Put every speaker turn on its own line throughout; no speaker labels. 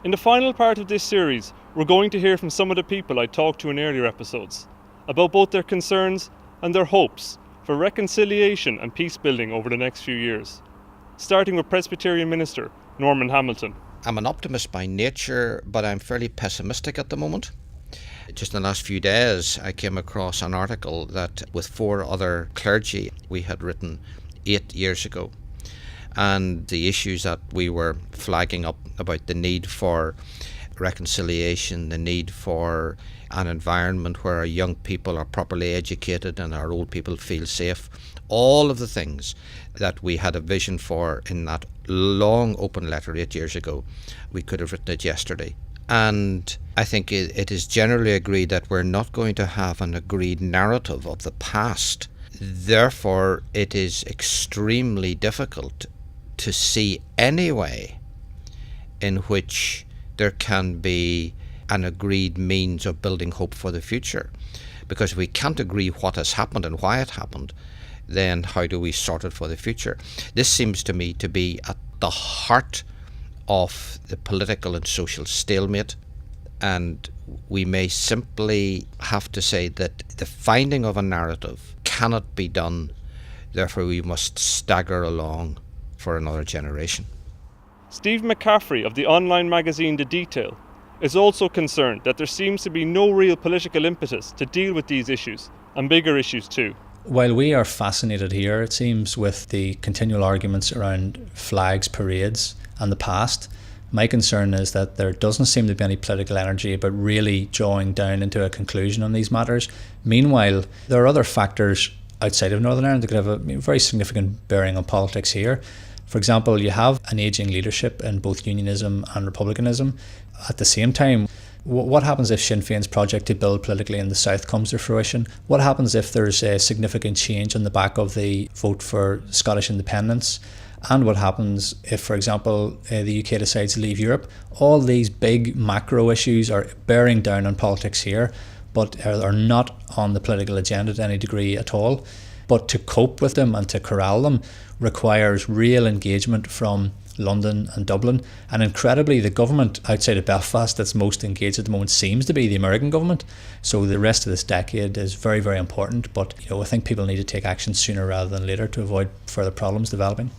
In the final part of this series, we're going to hear from some of the people I talked to in earlier episodes about both their concerns and their hopes for reconciliation and peace building over the next few years. Starting with Presbyterian Minister Norman Hamilton.
I'm an optimist by nature, but I'm fairly pessimistic at the moment. Just in the last few days, I came across an article that with 4 other clergy we had written 8 years ago. And the issues that we were flagging up about the need for reconciliation, the need for an environment where our young people are properly educated and our old people feel safe, all of the things that we had a vision for in that long open letter 8 years ago, we could have written it yesterday. And I think it is generally agreed that we're not going to have an agreed narrative of the past. Therefore, it is extremely difficult to see any way in which there can be an agreed means of building hope for the future. Because if we can't agree what has happened and why it happened, then how do we sort it for the future? This seems to me to be at the heart of the political and social stalemate, and we may simply have to say that the finding of a narrative cannot be done, therefore we must stagger along for another generation.
Steve McCaffrey of the online magazine The Detail is also concerned that there seems to be no real political impetus to deal with these issues and bigger issues too.
While we are fascinated here, it seems, with the continual arguments around flags, parades and the past, my concern is that there doesn't seem to be any political energy about really drawing down into a conclusion on these matters. Meanwhile, there are other factors outside of Northern Ireland that could have a very significant bearing on politics here. For example, you have an ageing leadership in both unionism and republicanism. At the same time, what happens if Sinn Féin's project to build politically in the south comes to fruition? What happens if there's a significant change on the back of the vote for Scottish independence? And what happens if, for example, the UK decides to leave Europe? All these big macro issues are bearing down on politics here, but are not on the political agenda to any degree at all. But to cope with them and to corral them requires real engagement from London and Dublin. And incredibly, the government outside of Belfast that's most engaged at the moment seems to be the American government. So the rest of this decade is very, very important. But I think people need to take action sooner rather than later to avoid further problems developing.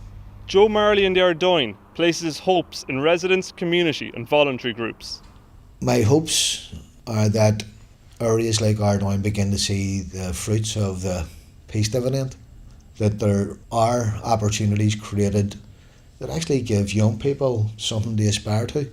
Joe Marley in the Ardoyne places his hopes in residents, community and voluntary groups.
My hopes are that areas like Ardoyne begin to see the fruits of the peace dividend, that there are opportunities created that actually give young people something to aspire to.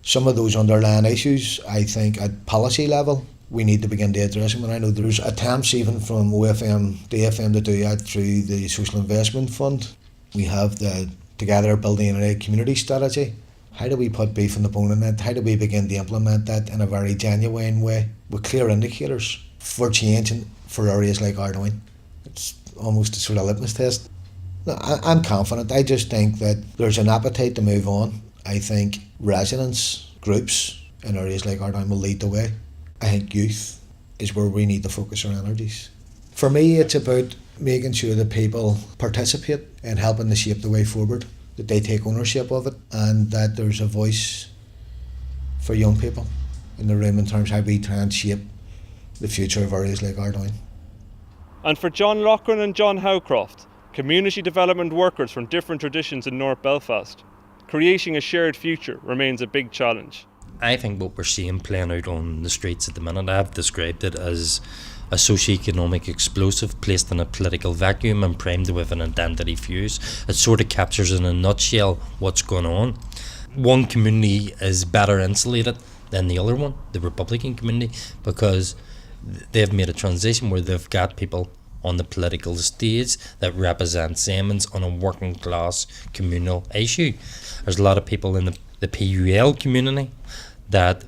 Some of those underlying issues, I think at policy level, we need to begin to address them. And I know there's attempts even from OFM, DFM to do that through the Social Investment Fund. We have the Together Building a Community strategy. How do we put beef in the bone in that? How do we begin to implement that in a very genuine way with clear indicators for change for areas like Ardoyne? It's almost a sort of litmus test. No, I'm confident. I just think that there's an appetite to move on. I think residents, groups in areas like Ardoyne will lead the way. I think youth is where we need to focus our energies. For me, it's about making sure that people participate in helping to shape the way forward, that they take ownership of it, and that there's a voice for young people in the room in terms of how we try and shape the future of areas like Ardoyne.
And for John Loughran and John Howcroft, community development workers from different traditions in North Belfast, creating a shared future remains a big challenge.
I think what we're seeing playing out on the streets at the minute, I've described it as a socio-economic explosive placed in a political vacuum and primed with an identity fuse. It sort of captures in a nutshell what's going on. One community is better insulated than the other one, the Republican community, because they've made a transition where they've got people on the political stage that represent Siemens on a working class communal issue. There's a lot of people in the PUL community that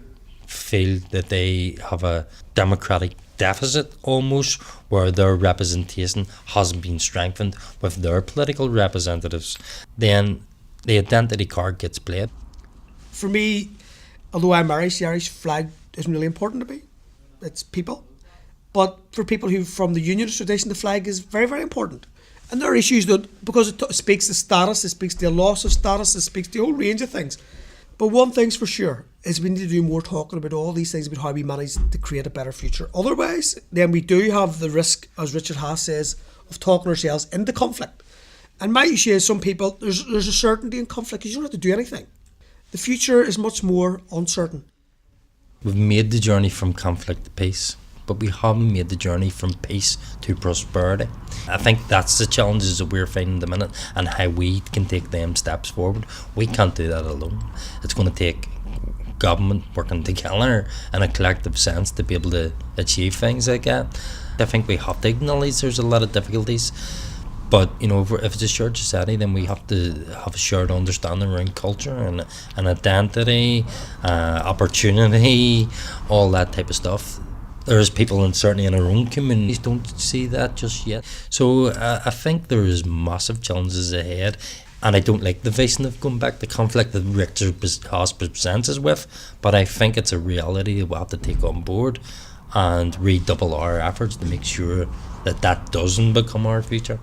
feel that they have a democratic deficit almost, where their representation hasn't been strengthened with their political representatives. Then the identity card gets played.
For me, although I'm Irish, the Irish flag isn't really important to me. It's people. But for people who from the unionist tradition, the flag is very, very important. And there are issues that, because it speaks to status, it speaks to a loss of status, it speaks to a whole range of things. But one thing's for sure is we need to do more talking about all these things about how we manage to create a better future. Otherwise, then we do have the risk, as Richard Haas says, of talking ourselves into conflict. And my issue is some people, there's a certainty in conflict because you don't have to do anything. The future is much more uncertain.
We've made the journey from conflict to peace, but we haven't made the journey from peace to prosperity. I think that's the challenges that we're finding at the minute, and how we can take them steps forward. We can't do that alone. It's going to take government working together in a collective sense to be able to achieve things like that. I think we have to acknowledge there's a lot of difficulties, but if it's a shared society, then we have to have a shared understanding around culture and identity, opportunity, all that type of stuff. There's people, and certainly in our own communities, don't see that just yet. So I think there is massive challenges ahead, and I don't like the vision of going back to conflict that Richard Haas presents us with, but I think it's a reality that we'll have to take on board and redouble our efforts to make sure that that doesn't become our future.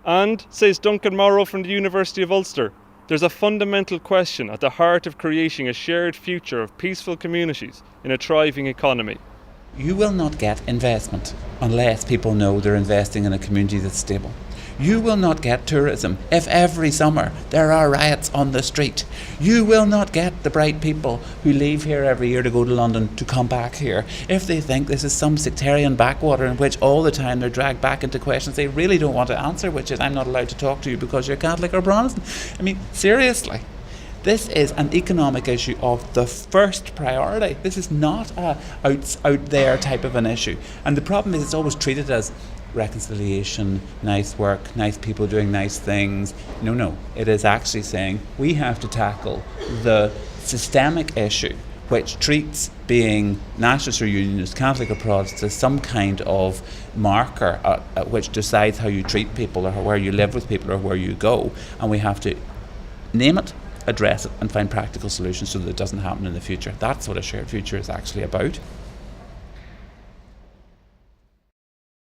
And, says Duncan Morrow from the University of Ulster, there's a fundamental question at the heart of creating a shared future of peaceful communities in a thriving economy.
You will not get investment unless people know they're investing in a community that's stable. You will not get tourism if every summer there are riots on the street. You will not get the bright people who leave here every year to go to London to come back here if they think this is some sectarian backwater in which all the time they're dragged back into questions they really don't want to answer, which is, I'm not allowed to talk to you because you're Catholic or Protestant. I mean, seriously. This is an economic issue of the first priority. This is not a out there type of an issue. And the problem is it's always treated as reconciliation, nice work, nice people doing nice things. No. It is actually saying we have to tackle the systemic issue which treats being nationalist or unionist, Catholic or Protestant as some kind of marker which decides how you treat people or where you live with people or where you go. And we have to name it, address it, and find practical solutions so that it doesn't happen in the future. That's what a shared future is actually about.